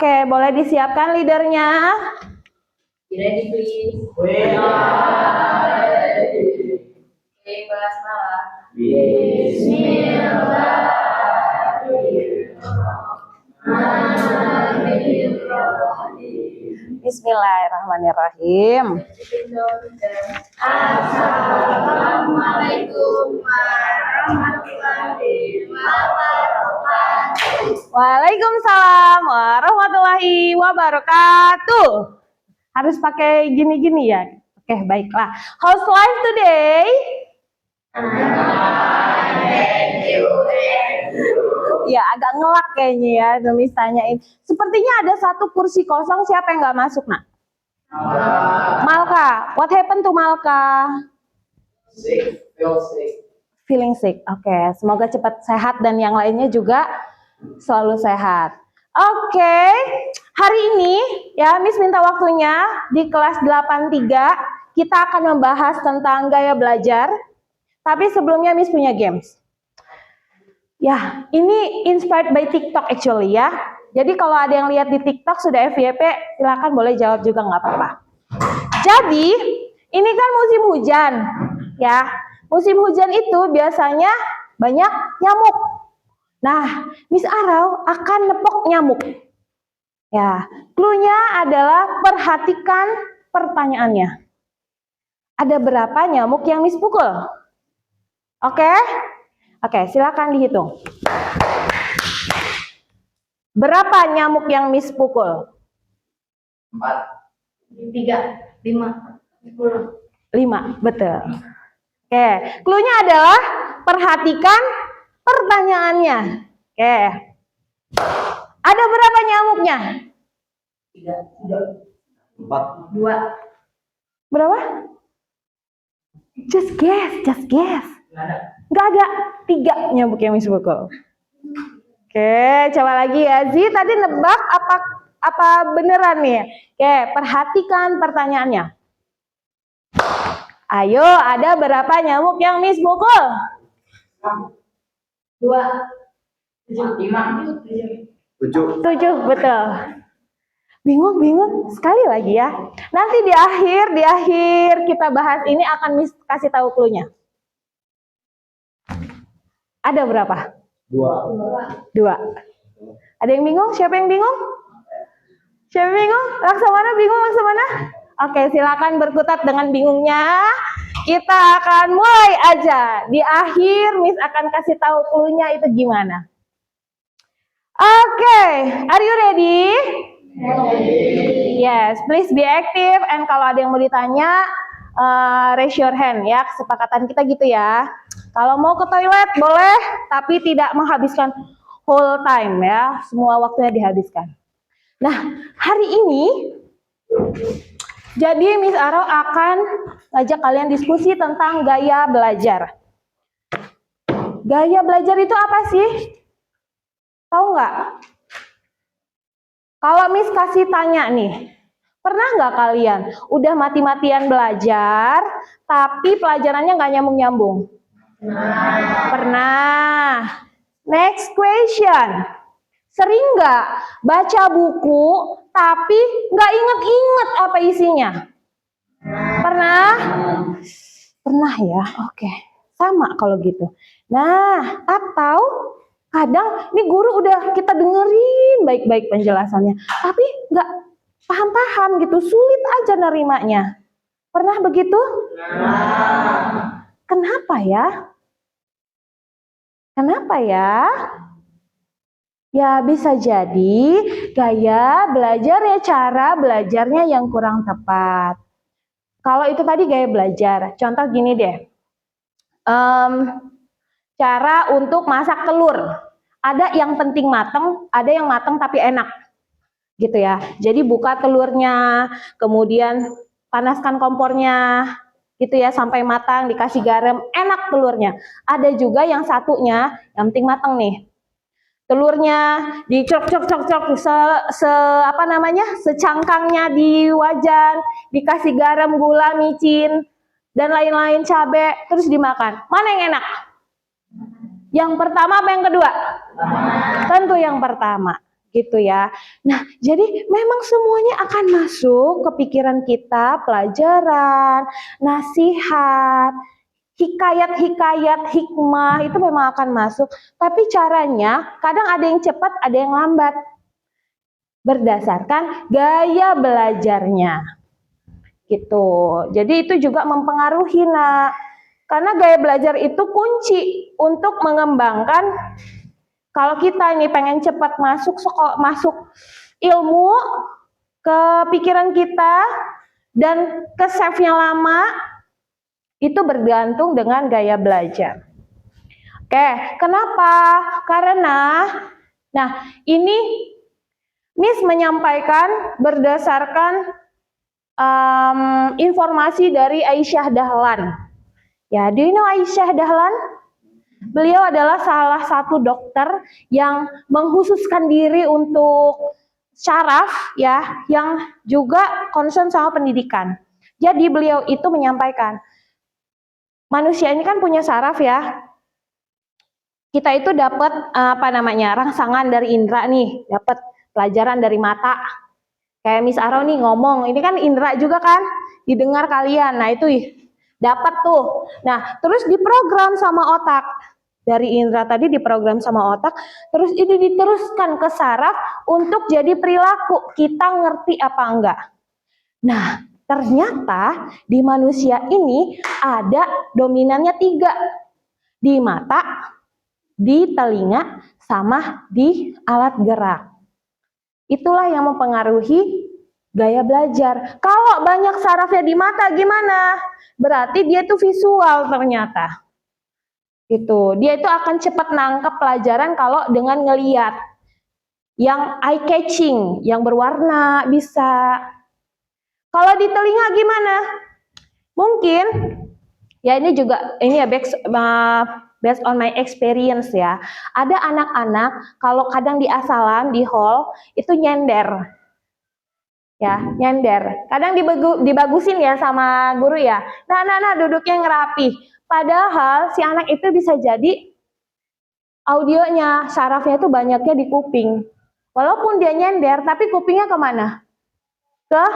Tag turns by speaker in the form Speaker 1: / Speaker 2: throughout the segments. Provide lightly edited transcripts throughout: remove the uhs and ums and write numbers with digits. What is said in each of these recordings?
Speaker 1: Oke, boleh disiapkan leadernya.
Speaker 2: Ready please.
Speaker 1: Bismillahirrahmanirrahim.
Speaker 2: Assalamualaikum warahmatullahi wabarakatuh.
Speaker 1: Waalaikumsalam warahmatullahi wabarakatuh. Harus pakai gini-gini ya. Oke, baiklah. How's life today? Ya, agak ngelak kayaknya ya, Demis tanyain. Sepertinya ada satu kursi kosong, siapa yang nggak masuk, nak? Malka. What happened to Malka? Feeling sick. Oke, semoga cepat sehat dan yang lainnya juga selalu sehat. Oke, hari ini ya Miss minta waktunya di kelas 83 kita akan membahas tentang gaya belajar. Tapi sebelumnya Miss punya games. Ya, ini inspired by TikTok actually ya. Jadi kalau ada yang lihat di TikTok sudah FYP, silakan boleh jawab juga nggak apa-apa. Jadi, ini kan musim hujan ya. Musim hujan itu biasanya banyak nyamuk. Nah, Miss Arau akan nepok nyamuk. Ya, clue-nya adalah perhatikan pertanyaannya. Ada berapa nyamuk yang Miss pukul? Oke? Oke, silakan dihitung. Berapa nyamuk yang Miss pukul?
Speaker 2: 4, 3, 5, 10.
Speaker 1: 5, betul. Oke, clue-nya adalah perhatikan pertanyaannya. Oke. Ada berapa nyamuknya?
Speaker 2: 4, 2.
Speaker 1: Berapa? Just guess. Nggak ada. 3 nyamuk yang Miss pukul. Oke, coba lagi ya. Zi tadi nebak apa beneran nih? Oke, perhatikan pertanyaannya. Ayo, ada berapa nyamuk yang Miss pukul?
Speaker 2: 2, 5,
Speaker 1: 7, betul. Bingung sekali lagi ya. Nanti di akhir kita bahas ini akan Miss kasih tahu clue-nya. Ada berapa? 2. Ada yang bingung? Siapa yang bingung? Laksamana bingung, Laksamana? Oke, silakan berkutat dengan bingungnya. Kita akan mulai aja. Di akhir Miss akan kasih tahu clue-nya itu gimana. Oke, are you ready? Yes, please be active. And kalau ada yang mau ditanya, raise your hand ya. Kesepakatan kita gitu ya. Kalau mau ke toilet boleh, tapi tidak menghabiskan whole time ya. Semua waktunya dihabiskan. Nah, hari ini jadi Miss Arau akan ngajak kalian diskusi tentang gaya belajar. Gaya belajar itu apa sih? Tahu nggak? Kalau Miss kasih tanya nih, pernah nggak kalian udah mati-matian belajar, tapi pelajarannya nggak nyambung-nyambung? Pernah. Next question. Sering nggak baca buku, tapi nggak inget-inget apa isinya? Pernah? Pernah ya? Oke. Sama kalau gitu. Nah, atau kadang ini guru udah kita dengerin baik-baik penjelasannya, tapi nggak paham-paham gitu, sulit aja nerimanya. Pernah begitu? Kenapa ya? Ya bisa jadi gaya belajarnya, cara belajarnya yang kurang tepat. Kalau itu tadi gaya belajar, contoh gini deh. Cara untuk masak telur. Ada yang penting mateng, ada yang mateng tapi enak. Gitu ya. Jadi buka telurnya, kemudian panaskan kompornya, gitu ya sampai matang, dikasih garam, enak telurnya. Ada juga yang satunya, yang penting mateng nih. Telurnya dicok-cok secangkangnya di wajan, dikasih garam, gula, micin, dan lain-lain, cabai, terus dimakan. Mana yang enak? Yang pertama apa yang kedua? Tentu yang pertama, gitu ya. Nah, jadi memang semuanya akan masuk ke pikiran kita, pelajaran, nasihat, hikayat-hikayat, hikmah itu memang akan masuk. Tapi caranya kadang ada yang cepat, ada yang lambat. Berdasarkan gaya belajarnya. Gitu. Jadi itu juga mempengaruhi, Nak. Karena gaya belajar itu kunci untuk mengembangkan. Kalau kita ini pengen cepat masuk ilmu ke pikiran kita dan ke save-nya lama, itu bergantung dengan gaya belajar. Oke, kenapa? Karena, nah ini Miss menyampaikan berdasarkan informasi dari Aisyah Dahlan. Ya, do you know Aisyah Dahlan? Beliau adalah salah satu dokter yang menghususkan diri untuk syaraf ya, yang juga concern sama pendidikan. Jadi beliau itu menyampaikan, manusia ini kan punya saraf ya. Kita itu dapat rangsangan dari indera nih, dapat pelajaran dari mata. Kayak Miss Aro nih ngomong, ini kan indera juga kan, didengar kalian. Nah itu dapat tuh. Nah terus diprogram sama otak. Dari indera tadi diprogram sama otak, terus ini diteruskan ke saraf untuk jadi perilaku. Kita ngerti apa enggak? Nah ternyata di manusia ini ada dominannya 3. Di mata, di telinga, sama di alat gerak. Itulah yang mempengaruhi gaya belajar. Kalau banyak sarafnya di mata gimana? Berarti dia itu visual ternyata. Gitu. Dia itu akan cepat nangkep pelajaran kalau dengan ngeliat. Yang eye catching, yang berwarna bisa. Kalau di telinga gimana? Mungkin ya ini juga ini ya based on my experience ya. Ada anak-anak kalau kadang di asalan di hall itu nyender. Ya, nyender. Kadang dibagusin ya sama guru ya. Nah, duduknya ngerapi. Padahal si anak itu bisa jadi audionya, sarafnya itu banyaknya di kuping. Walaupun dia nyender, tapi kupingnya kemana? Ke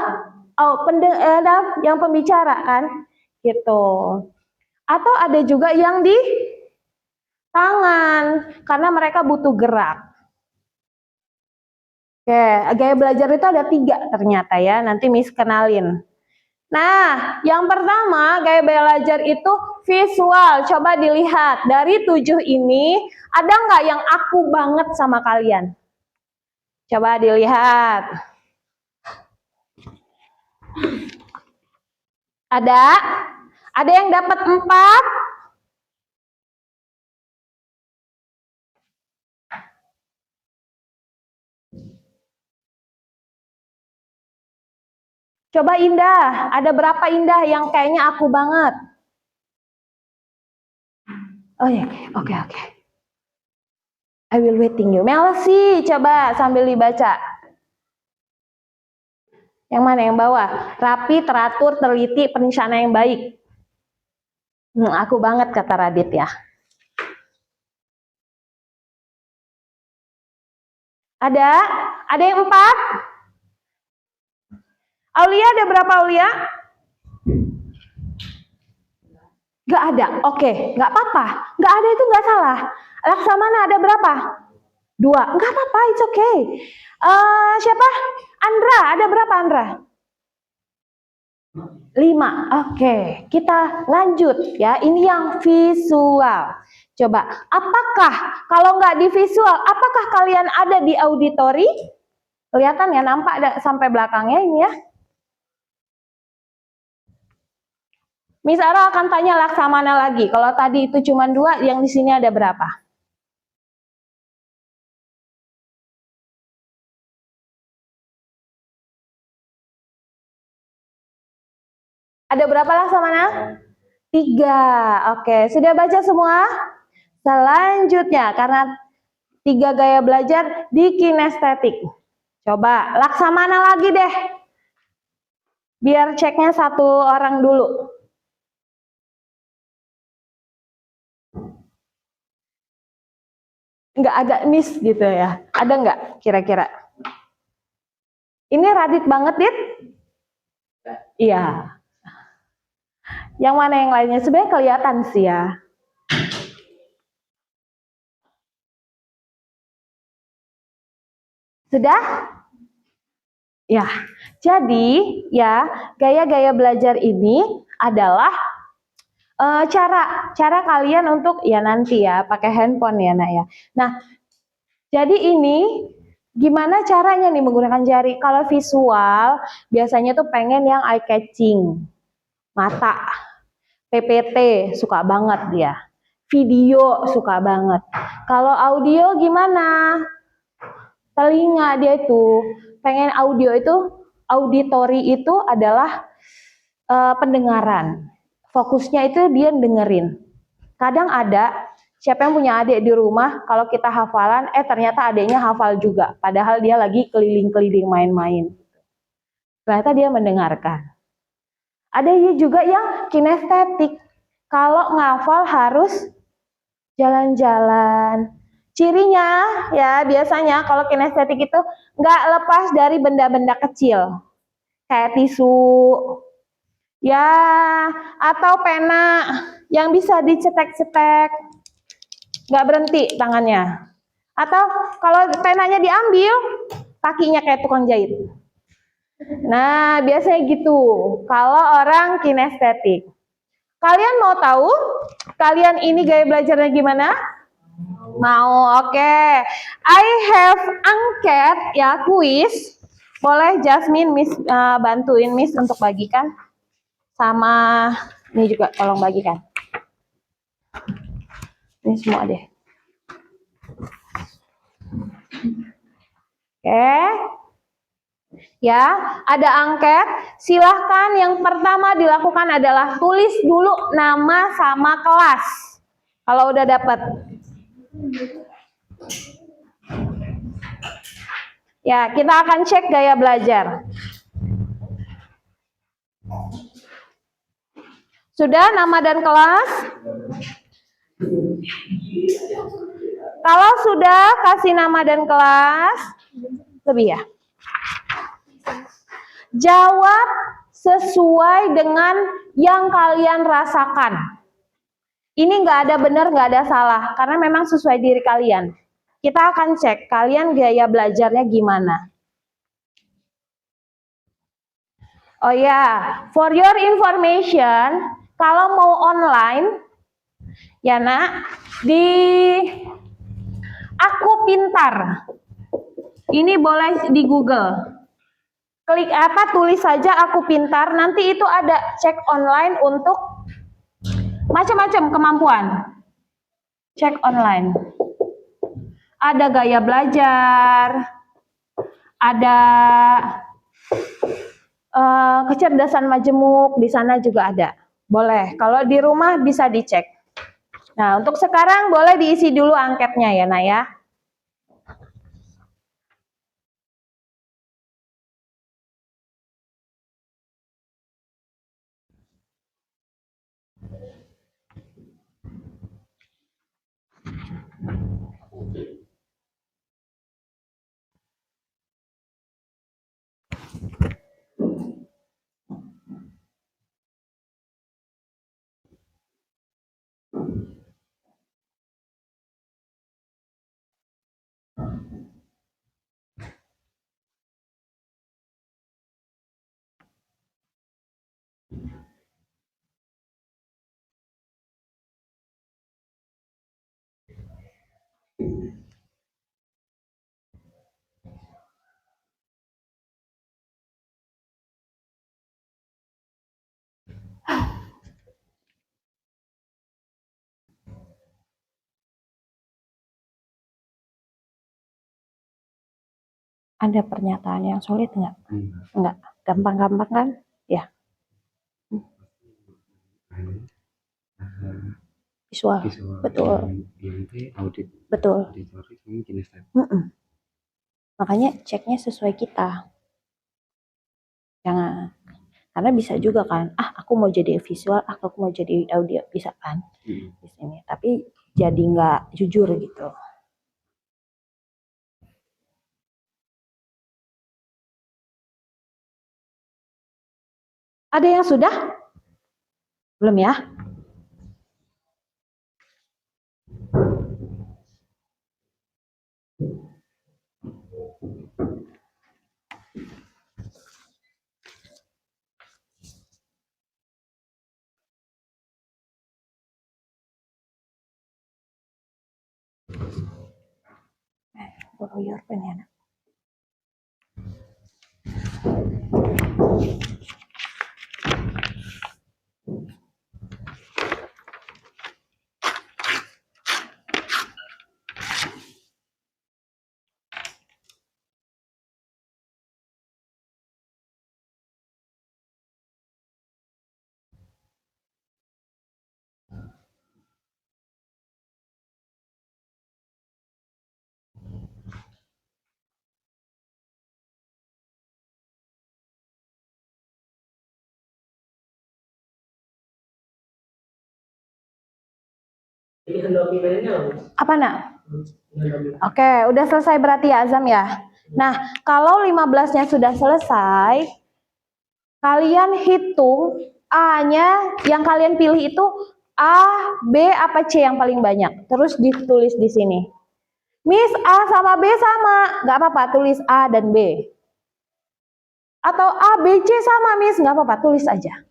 Speaker 1: yang pembicara kan? Gitu. Atau ada juga yang di tangan, karena mereka butuh gerak. Oke, gaya belajar itu ada 3 ternyata ya, nanti Miss kenalin. Nah, yang pertama gaya belajar itu visual. Coba dilihat, dari 7 ini, ada nggak yang aku banget sama kalian? Coba dilihat. Ada? Ada yang dapat 4? Coba Indah, ada berapa Indah yang kayaknya aku banget? Oh ya, oke. I will waiting you. Melsi, coba sambil dibaca. Yang mana yang bawah? Rapi, teratur, teliti, perencana yang baik. Aku banget kata Radit ya. Ada? Ada yang 4? Aulia ada berapa Aulia? Gak ada, oke, gak apa-apa. Gak ada itu gak salah. Laksamana ada berapa? 2, gak apa-apa, it's okay. Siapa? Andra, ada berapa Andra? 5, oke. Kita lanjut ya, ini yang visual. Coba, apakah kalau nggak di visual, apakah kalian ada di auditori? Kelihatan ya, nampak sampai belakangnya ini ya. Miss Ara akan tanya Laksamana lagi. Kalau tadi itu cuma 2, yang di sini ada berapa? Ada berapa Laksamana? 3. Oke, sudah baca semua? Selanjutnya, karena 3 gaya belajar di kinestetik. Coba Laksamana lagi deh. Biar ceknya 1 orang dulu. nggak agak miss gitu ya? Ada nggak kira-kira? Ini Radit banget, Dit? Iya. Yang mana yang lainnya? Sebenarnya kelihatan sih ya. Sudah? Ya, jadi ya gaya-gaya belajar ini adalah cara kalian untuk ya nanti ya pakai handphone ya nak ya. Nah, jadi ini gimana caranya nih menggunakan jari? Kalau visual biasanya tuh pengen yang eye catching, mata, PPT suka banget dia, video suka banget. Kalau audio gimana? Telinga dia itu pengen audio itu, auditory itu adalah pendengaran. Fokusnya itu dia dengerin. Kadang ada siapa yang punya adik di rumah, kalau kita hafalan, ternyata adiknya hafal juga, padahal dia lagi keliling-keliling main-main. Ternyata dia mendengarkan. Ada juga yang kinestetik. Kalau ngafal harus jalan-jalan. Cirinya ya biasanya kalau kinestetik itu nggak lepas dari benda-benda kecil. Kayak tisu, ya atau pena yang bisa dicetek-cetek. Nggak berhenti tangannya. Atau kalau penanya diambil, kakinya kayak tukang jahit. Nah, biasanya gitu. Kalau orang kinestetik. Kalian mau tahu? Kalian ini gaya belajarnya gimana? Mau, oke. I have angket ya, kuis. Boleh Jasmine, Miss bantuin Miss untuk bagikan. Sama ini juga tolong bagikan. Ini semua deh. Oke. Ya, ada angket. Silahkan yang pertama dilakukan adalah tulis dulu nama sama kelas. Kalau udah dapat. Ya, kita akan cek gaya belajar. Sudah nama dan kelas? Kalau sudah kasih nama dan kelas, lebih ya. Jawab sesuai dengan yang kalian rasakan. Ini nggak ada benar, nggak ada salah, karena memang sesuai diri kalian. Kita akan cek kalian gaya belajarnya gimana. Oh ya, for your information, kalau mau online, ya nak, di Aku Pintar. Ini boleh di Google. Klik tulis saja Aku Pintar, nanti itu ada cek online untuk macam-macam kemampuan. Cek online. Ada gaya belajar, ada kecerdasan majemuk, di sana juga ada. Boleh, kalau di rumah bisa dicek. Nah, untuk sekarang boleh diisi dulu angketnya ya, Nak ya. Ada pernyataan yang sulit nggak? Enggak. Gampang-gampang kan? Ya. Visual. Betul. Betul. Makanya ceknya sesuai kita. Jangan. Karena bisa juga kan, aku mau jadi visual, aku mau jadi audio, bisa kan di sini. Tapi jadi nggak jujur gitu. Ada yang sudah? Belum ya? Borrow your pen ya, Nak. Apa, Nak? Oke, udah selesai berarti ya, Azam ya. Nah, kalau 15-nya sudah selesai, kalian hitung A-nya yang kalian pilih itu A, B, apa C yang paling banyak. Terus ditulis di sini. Miss, A sama B sama, nggak apa-apa, tulis A dan B. Atau A, B, C sama, Miss, nggak apa-apa, tulis aja.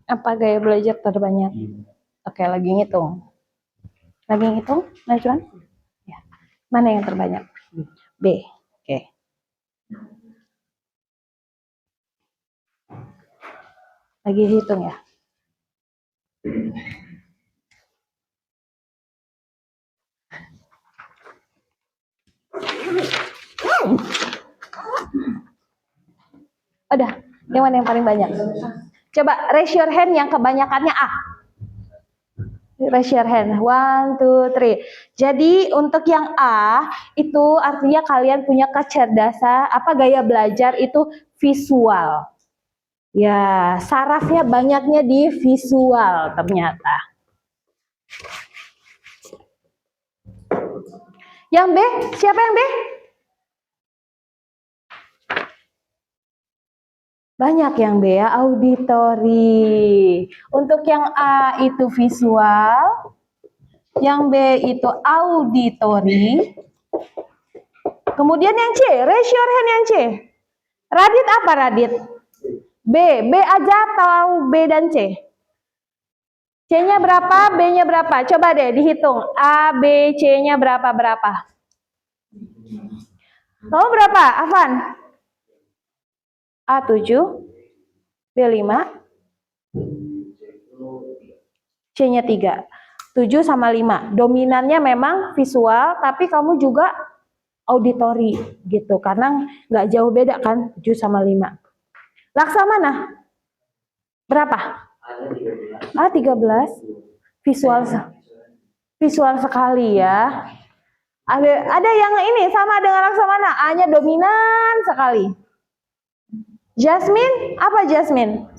Speaker 1: Apa gaya belajar terbanyak? Oke, lagi ngitung. Lagi ngitung, Najwan? Ya. Mana yang terbanyak? B. Oke. Lagi hitung ya. Ada. Yang mana yang paling banyak? Coba raise your hand yang kebanyakannya A. Raise your hand. 1, 2, 3. Jadi untuk yang A itu artinya kalian punya kecerdasan, apa gaya belajar itu visual. Ya, sarafnya banyaknya di visual ternyata. Yang B, siapa yang B? Banyak yang B ya, auditory. Untuk yang A itu visual, yang B itu auditory. Kemudian yang C, raise your hand yang C. Radit apa Radit? B, B aja atau B dan C? C-nya berapa, B-nya berapa? Coba deh dihitung. A, B, C-nya berapa? Kamu berapa, Afan? A7, B5, C-nya 3. 7 sama 5. Dominannya memang visual, tapi kamu juga auditory gitu. Karena nggak jauh beda kan, 7 sama 5. Laksamana? Berapa? A13. Visual sekali ya. Ada yang ini sama dengan Laksamana, A-nya dominan sekali. Jasmine, apa Jasmine?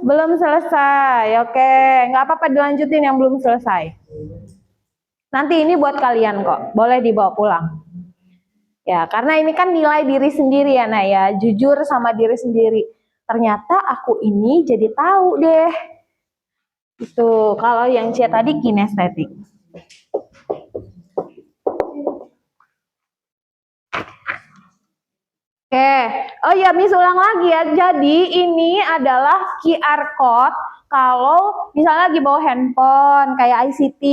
Speaker 1: Belum selesai, oke. Nggak apa-apa dilanjutin yang belum selesai. Nanti ini buat kalian kok, boleh dibawa pulang. Ya, karena ini kan nilai diri sendiri ya, Nak ya. Jujur sama diri sendiri. Ternyata aku ini jadi tahu deh. Itu kalau yang C tadi kinestetik. Oke, oh ya Miss ulang lagi ya. Jadi ini adalah QR code kalau misalnya lagi bawa handphone kayak ICT.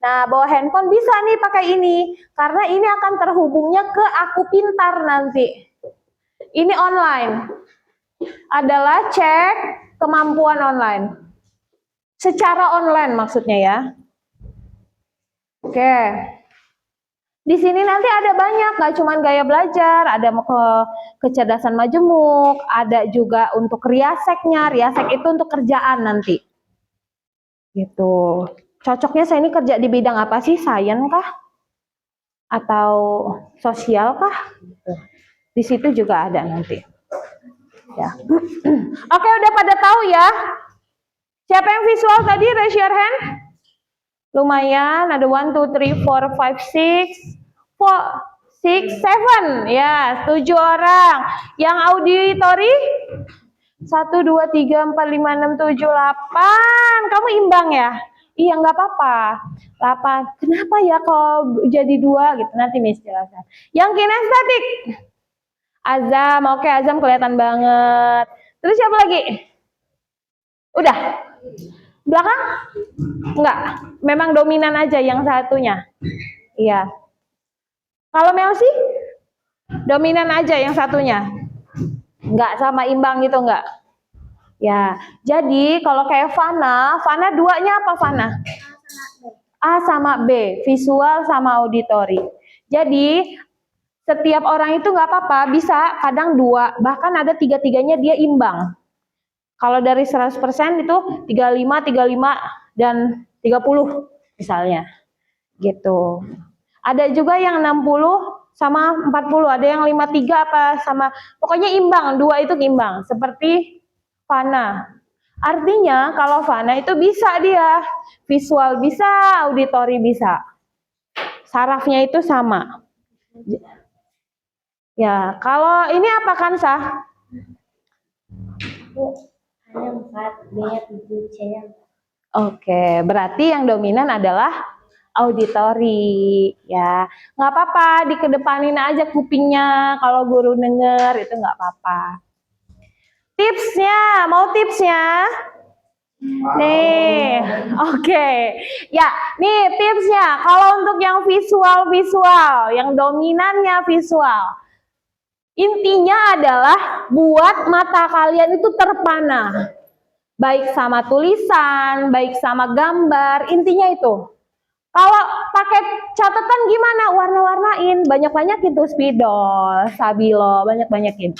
Speaker 1: Nah, bawa handphone bisa nih pakai ini, karena ini akan terhubungnya ke Aku Pintar nanti. Ini online, adalah cek kemampuan online. Secara online maksudnya ya. Oke. Di sini nanti ada banyak, nggak cuma gaya belajar, ada kecerdasan majemuk, ada juga untuk riaseknya. Riasek itu untuk kerjaan nanti. Gitu. Cocoknya saya ini kerja di bidang apa sih? Sains kah? Atau sosial kah? Di situ juga ada nanti. Ya. Oke, udah pada tahu ya? Siapa yang visual tadi? Raise your hand. Lumayan, ada 1, 2, 3, 4, 5, 6, 4, 6, 7. Ya, 7 orang. Yang auditory? 1, 2, 3, 4, 5, 6, 7, 8. Kamu imbang ya? Iya, nggak apa-apa. 8. Kenapa ya kalau jadi 2 gitu? Nanti Miss jelaskan. Yang kinestetik? Azam. Oke, Azam kelihatan banget. Terus siapa lagi? Udah? Belakang? Enggak. Memang dominan aja yang satunya. Iya. Kalau Melsi? Dominan aja yang satunya. Enggak sama imbang gitu enggak? Ya. Jadi kalau kayak Fana, Fana duanya apa Fana? A sama B, visual sama auditory. Jadi setiap orang itu nggak apa-apa, bisa kadang 2, bahkan ada 3-3-nya dia imbang. Kalau dari 100% itu 35, 35, dan 30 misalnya. Gitu. Ada juga yang 60 sama 40, ada yang 53 apa sama, pokoknya imbang, 2 itu imbang. Seperti Fana. Artinya kalau Fana itu bisa dia, visual bisa, auditori bisa. Sarafnya itu sama. Ya, kalau ini apa kan sah?
Speaker 2: Hanya 4, B-nya 7, C-nya 4.
Speaker 1: Oke, berarti yang dominan adalah auditori. Ya, nggak apa-apa, dikedepanin aja kupingnya. Kalau guru denger itu nggak apa-apa. Tipsnya, mau tipsnya? Nih, oke. Ya, nih tipsnya. Kalau untuk yang visual, yang dominannya visual. Intinya adalah buat mata kalian itu terpana. Baik sama tulisan, baik sama gambar, intinya itu. Kalau pakai catatan gimana? Warna-warnain, banyak-banyakin tuh spidol, stabilo, banyak-banyakin.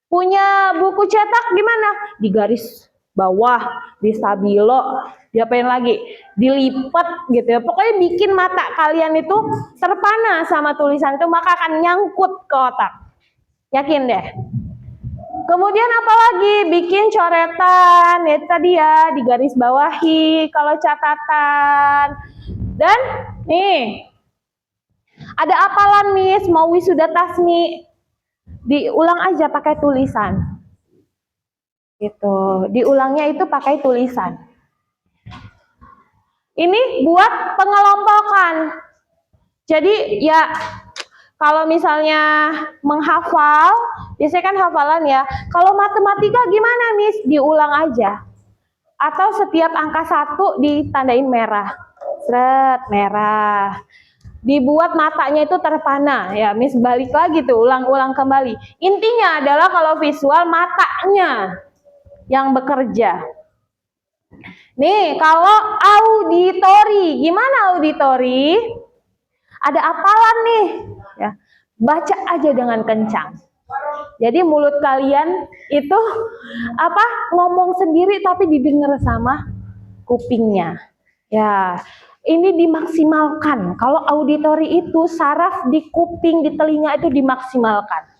Speaker 1: Punya buku cetak gimana? Di garis bawah, di stabilo, diapain lagi? Dilipat gitu ya. Pokoknya bikin mata kalian itu terpana sama tulisan itu, maka akan nyangkut ke otak. Yakin deh. Kemudian apa lagi? Bikin coretan, ya tadi ya, di garis bawahi kalau catatan. Dan nih, ada apalan Miss, mau wisuda tasmi, diulang aja pakai tulisan. Gitu, diulangnya itu pakai tulisan. Ini buat pengelompokan. Jadi ya, kalau misalnya menghafal, biasanya kan hafalan ya. Kalau matematika gimana Miss? Diulang aja. Atau setiap angka 1 ditandain merah. Seret, merah. Dibuat matanya itu terpana. Ya, Miss balik lagi tuh, ulang-ulang kembali. Intinya adalah kalau visual matanya yang bekerja. Nih, kalau auditori, gimana auditori? Ada apalan nih, ya. Baca aja dengan kencang. Jadi mulut kalian itu ngomong sendiri tapi didengar sama kupingnya. Ya, ini dimaksimalkan. Kalau auditori itu saraf di kuping, di telinga itu dimaksimalkan.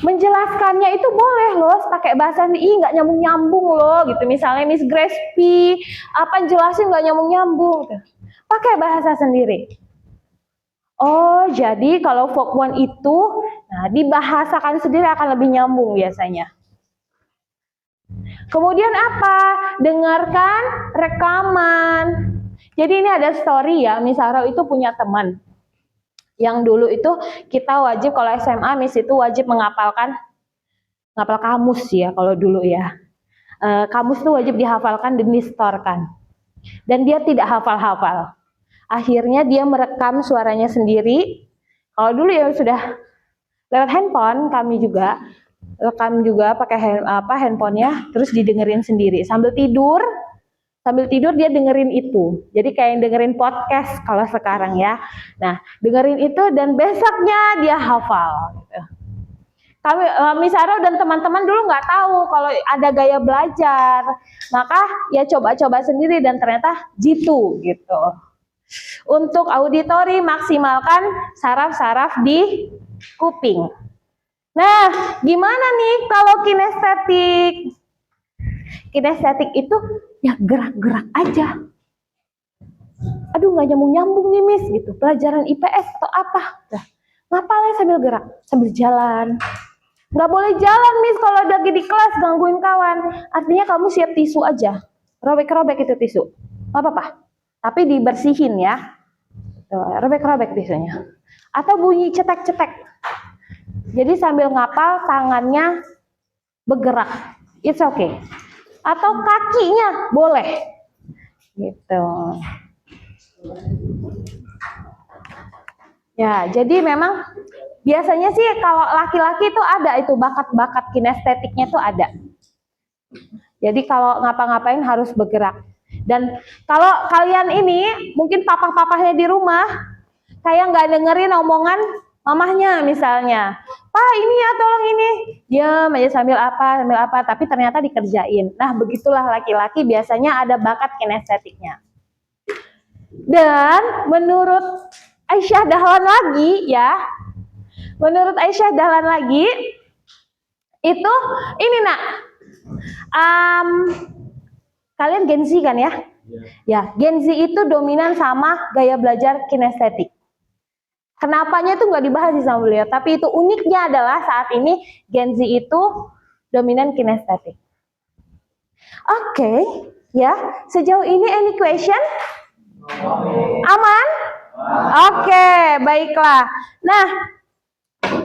Speaker 1: Menjelaskannya itu boleh loh pakai bahasa nggak nyambung-nyambung loh gitu. Misalnya Miss Grace P, jelasin nggak nyambung-nyambung. Pakai bahasa sendiri. Oh, jadi kalau Vok 1 itu, nah dibahasakan sendiri akan lebih nyambung biasanya. Kemudian apa? Dengarkan rekaman. Jadi ini ada story ya, Miss Sarah itu punya teman. Yang dulu itu kita wajib, kalau SMA Miss itu wajib ngapal kamus ya kalau dulu ya. Kamus itu wajib dihafalkan dan distorkan. Dan dia tidak hafal-hafal. Akhirnya dia merekam suaranya sendiri. Kalau dulu ya sudah lewat handphone, kami juga rekam juga pakai handphonenya, terus didengerin sendiri sambil tidur. Sambil tidur dia dengerin itu. Jadi kayak dengerin podcast kalau sekarang ya. Nah, dengerin itu dan besoknya dia hafal. Gitu. Kami, Miss Sarah dan teman-teman dulu nggak tahu kalau ada gaya belajar. Maka ya coba-coba sendiri dan ternyata jitu gitu. Untuk auditori maksimalkan saraf-saraf di kuping. Nah, gimana nih kalau kinestetik? Kinestetik itu ya gerak-gerak aja. Aduh nggak nyambung-nyambung nih Miss gitu. Pelajaran IPS atau apa? Nah, ngapalnya sambil gerak, sambil jalan. Nggak boleh jalan Miss kalau lagi di kelas gangguin kawan. Artinya kamu siap tisu aja. Robek-robek itu tisu. Nggak apa-apa. Tapi dibersihin ya. Robek-robek tisunya. Atau bunyi cetek-cetek. Jadi sambil ngapal tangannya bergerak. It's okay. Atau kakinya boleh. Gitu. Ya, jadi memang biasanya sih kalau laki-laki itu ada itu bakat-bakat kinestetiknya tuh ada. Jadi kalau ngapa-ngapain harus bergerak. Dan kalau kalian ini mungkin papa-papahnya di rumah kayak nggak dengerin omongan mamahnya misalnya, Pak ini ya tolong ini, diam aja sambil apa, tapi ternyata dikerjain. Nah begitulah laki-laki biasanya ada bakat kinestetiknya. Dan menurut Aisyah Dahlan lagi ya, menurut Aisyah Dahlan lagi itu ini nak, kalian Gen Z kan ya? Ya, Gen Z itu dominan sama gaya belajar kinestetik. Kenapanya itu nggak dibahas sih sama beliau, tapi itu uniknya adalah saat ini Gen Z itu dominan kinestetik. Oke, ya sejauh ini any question? Aman? Oke, baiklah. Nah,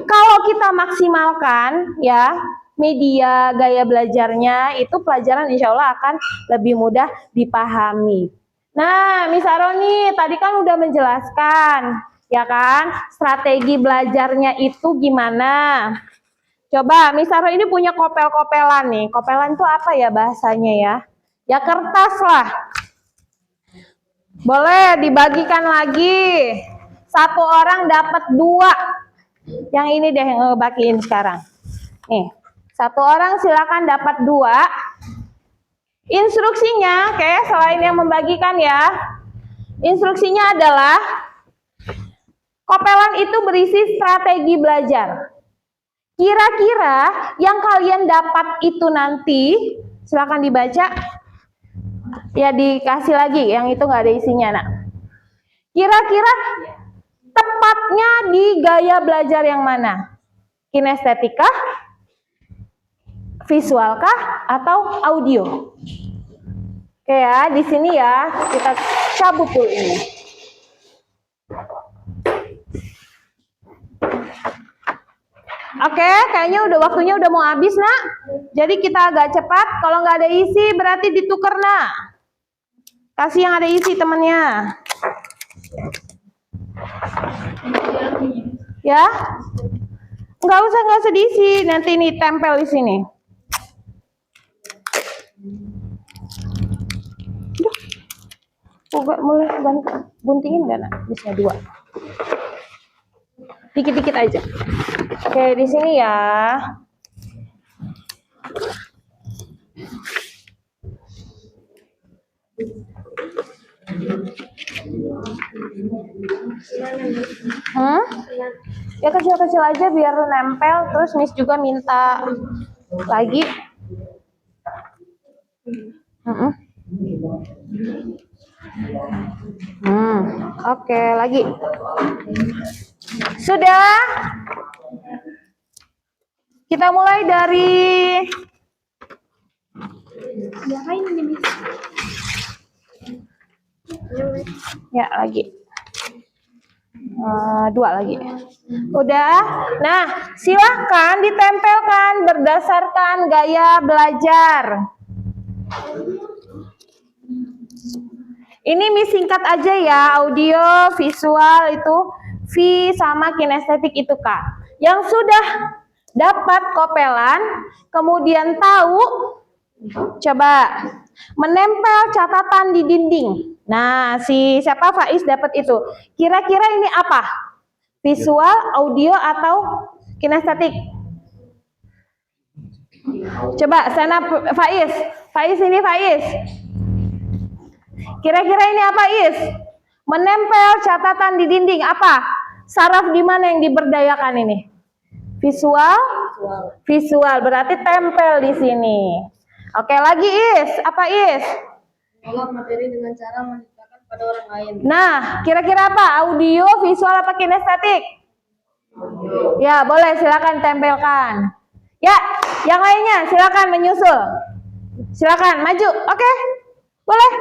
Speaker 1: kalau kita maksimalkan ya media gaya belajarnya itu pelajaran insya Allah akan lebih mudah dipahami. Nah, Miss Aroni tadi kan udah menjelaskan ya kan strategi belajarnya itu gimana. Coba Miss Aroni ini punya kopel-kopelan nih. Kopelan itu apa ya bahasanya ya? Ya kertas lah. Boleh dibagikan lagi. Satu orang dapat 2. Yang ini deh yang ngebagiin sekarang. Nih, satu orang silakan dapat 2. Instruksinya, oke, selain yang membagikan ya. Instruksinya adalah kopelan itu berisi strategi belajar. Kira-kira yang kalian dapat itu nanti, silakan dibaca. Ya dikasih lagi, yang itu nggak ada isinya nak. Kira-kira tepatnya di gaya belajar yang mana? Kinestetika, visualkah, atau audio? Oke ya, di sini ya kita cabut dulu ini. Oke, kayaknya udah waktunya udah mau habis nak. Jadi kita agak cepat. Kalau nggak ada isi berarti ditukar nak. Kasih yang ada isi temennya. Ya, nggak usah diisi. Nanti ini tempel di sini. Mulai buntingin nggak nak? Bisa 2. Dikit-dikit aja. Oke, di sini ya. Ya kecil-kecil aja biar nempel. Terus Miss juga minta lagi. Oke, lagi. Sudah. Kita mulai dari ya lagi. 2 lagi. Udah. Nah, silahkan ditempelkan berdasarkan gaya belajar. Ini singkat aja ya, audio, visual itu V sama kinestetik itu Kak. Yang sudah dapat kopelan, kemudian tahu, coba menempel catatan di dinding. Nah, si siapa Faiz dapat itu. Kira-kira ini apa? Visual, audio, atau kinestetik? Coba sana Faiz. Faiz ini Faiz. Kira-kira ini apa Is? Menempel catatan di dinding apa? Saraf di mana yang diberdayakan ini? Visual? Visual berarti tempel di sini. Oke, lagi Is. Apa Is?
Speaker 2: Mengolah materi dengan cara menciptakan pada orang lain.
Speaker 1: Nah, kira-kira apa? Audio, visual, apa kinestetik? Ya, boleh silakan tempelkan. Ya, yang lainnya silakan menyusul. Silakan maju. Oke. Boleh.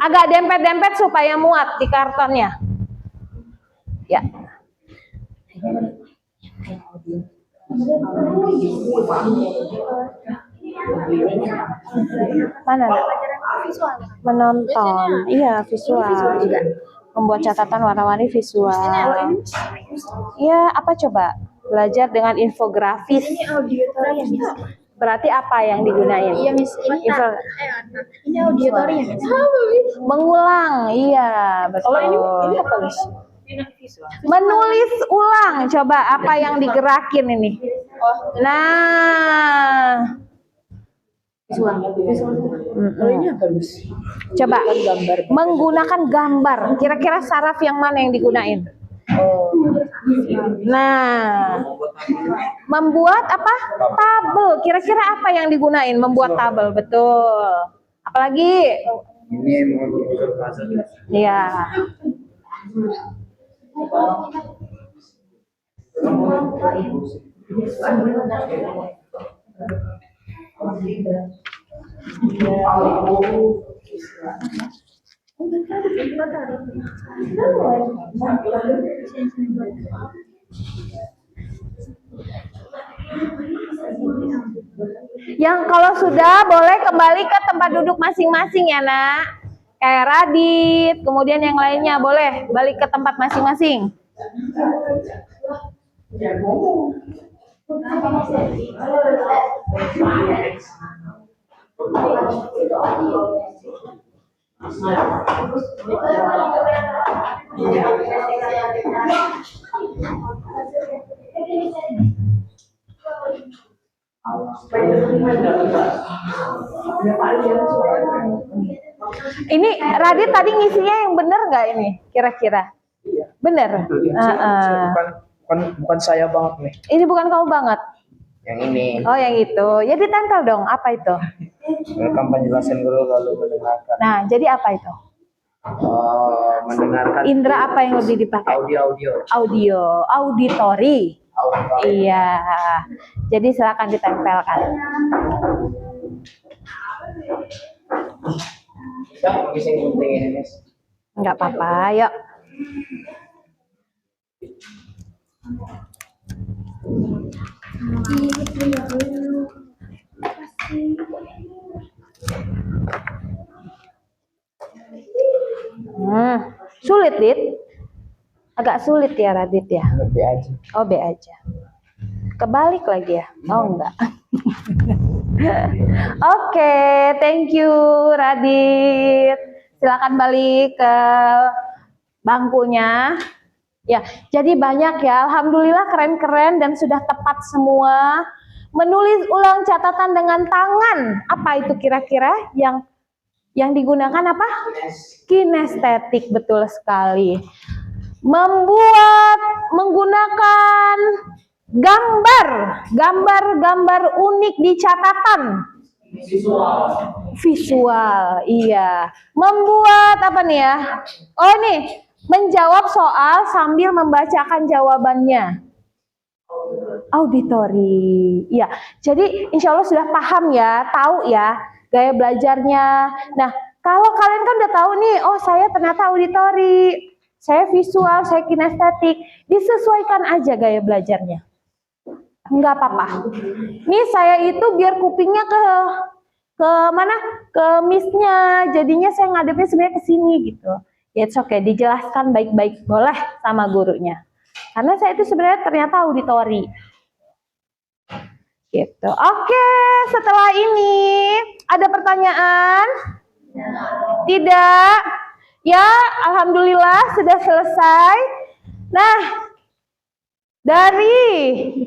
Speaker 1: Agak dempet-dempet supaya muat di kartonnya. Ya. Mana? Menonton. Iya, visual. Membuat catatan warna-warni visual. Iya, apa coba? Belajar dengan infografis.
Speaker 2: Ini auditori ya, Miss?
Speaker 1: Berarti apa yang digunain?
Speaker 2: Iya, Miss. Ini auditori ya, Miss?
Speaker 1: Mengulang, iya, betul.
Speaker 3: Ini apa, Miss?
Speaker 1: Menulis ulang, coba apa yang digerakin ini? Nah,
Speaker 3: Kalau ini apa, Miss?
Speaker 1: coba
Speaker 3: Gambar.
Speaker 1: menggunakan gambar. Kira-kira saraf yang mana yang digunain? Nah, membuat apa? Tabel. Kira-kira apa yang digunain? Membuat tabel, betul. Apalagi?
Speaker 4: Ini mengukur fase.
Speaker 1: Iya. Yang kalau sudah boleh kembali ke tempat duduk masing-masing ya nak. Kayak Radit, kemudian yang lainnya boleh balik ke tempat masing-masing. Ini Radit tadi ngisinya yang bener nggak ini? Kira-kira? Bener?
Speaker 3: Bukan saya banget nih.
Speaker 1: Ini bukan kamu banget.
Speaker 4: Yang ini
Speaker 1: Oh yang itu. Ya ditempel dong. Apa itu?
Speaker 4: rekam penjelasan guru lalu mendengarkan.
Speaker 1: Nah jadi apa itu?
Speaker 4: Mendengarkan
Speaker 1: Indra apa yang lebih dipakai?
Speaker 4: audio.
Speaker 1: Audio. Auditori. Iya. Jadi silakan ditempelkan.
Speaker 4: Ya, bisa yang penting ini, Miss.
Speaker 1: Enggak apa-apa. Yuk. Sulit, Dit. Agak sulit ya, Radit ya.
Speaker 4: Lebih aja.
Speaker 1: Oh, B aja. Kebalik lagi ya? Oh, enggak. Oke, thank you, Radit. Silakan balik ke bangkunya. Ya, jadi banyak ya. Alhamdulillah keren-keren dan sudah tepat semua. Menulis ulang catatan dengan tangan. Apa itu kira-kira yang digunakan apa? Kinestetik, betul sekali. Menggunakan gambar unik di catatan. Visual, iya. Membuat apa nih ya? Oh nih, menjawab soal sambil membacakan jawabannya. Auditori, iya. Jadi insya Allah sudah paham ya, tahu ya gaya belajarnya. Nah, kalau kalian kan udah tahu nih, oh saya ternyata auditori, saya visual, saya kinestetik, disesuaikan aja gaya belajarnya. Enggak apa-apa. Nih saya itu biar kupingnya ke ke mana? Ke Miss-nya. Jadinya saya ngadepnya sebenarnya ke sini gitu. Ya it's okay, dijelaskan baik-baik boleh sama gurunya. Karena saya itu sebenarnya ternyata auditori. Gitu. Oke, setelah ini ada pertanyaan? Tidak. Ya, alhamdulillah sudah selesai. Nah, dari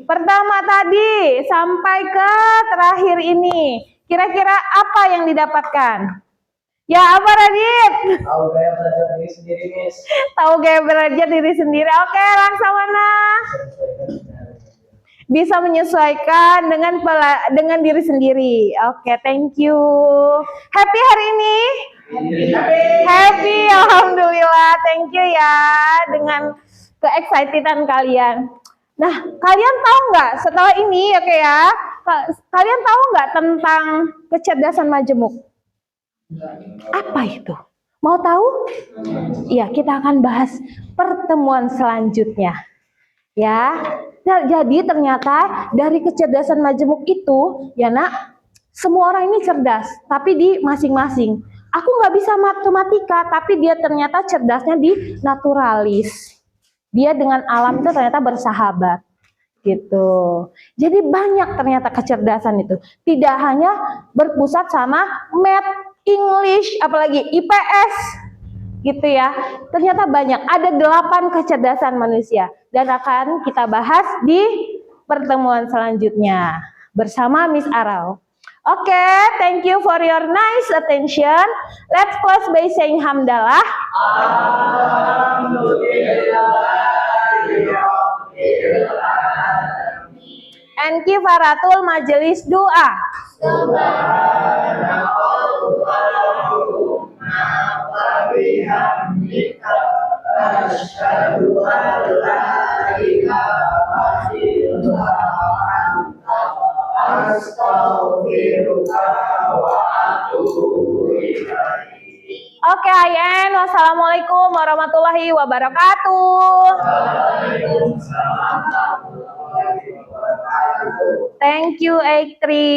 Speaker 1: pertama tadi sampai ke terakhir ini, kira-kira apa yang didapatkan? Ya, apa Radit?
Speaker 4: Tahu gaya belajar diri sendiri, Miss.
Speaker 1: Tahu gaya belajar diri sendiri. Oke, Laksamana. Bisa menyesuaikan dengan diri sendiri. Oke, thank you. Happy hari ini? Happy, alhamdulillah. Thank you ya dengan ke-excitedan kalian. Nah, kalian tahu nggak setelah ini, oke ya? Kalian tahu nggak tentang kecerdasan majemuk? Apa itu? Mau tahu? Iya, kita akan bahas pertemuan selanjutnya. Ya, nah, jadi ternyata dari kecerdasan majemuk itu, ya nak, semua orang ini cerdas, tapi di masing-masing. Aku nggak bisa matematika, tapi dia ternyata cerdasnya di naturalis. Dia dengan alam itu ternyata bersahabat, gitu. Jadi banyak ternyata kecerdasan itu. Tidak hanya berpusat sama math, English, apalagi IPS. Gitu ya, ternyata banyak, ada 8 kecerdasan manusia dan akan kita bahas di pertemuan selanjutnya bersama Miss Aral. Oke, thank you for your nice attention. Let's close by saying hamdalah. And kifaratul majelis doa. Oke, Ayen. Wassalamualaikum warahmatullahi wabarakatuh. Thank you, Ektri.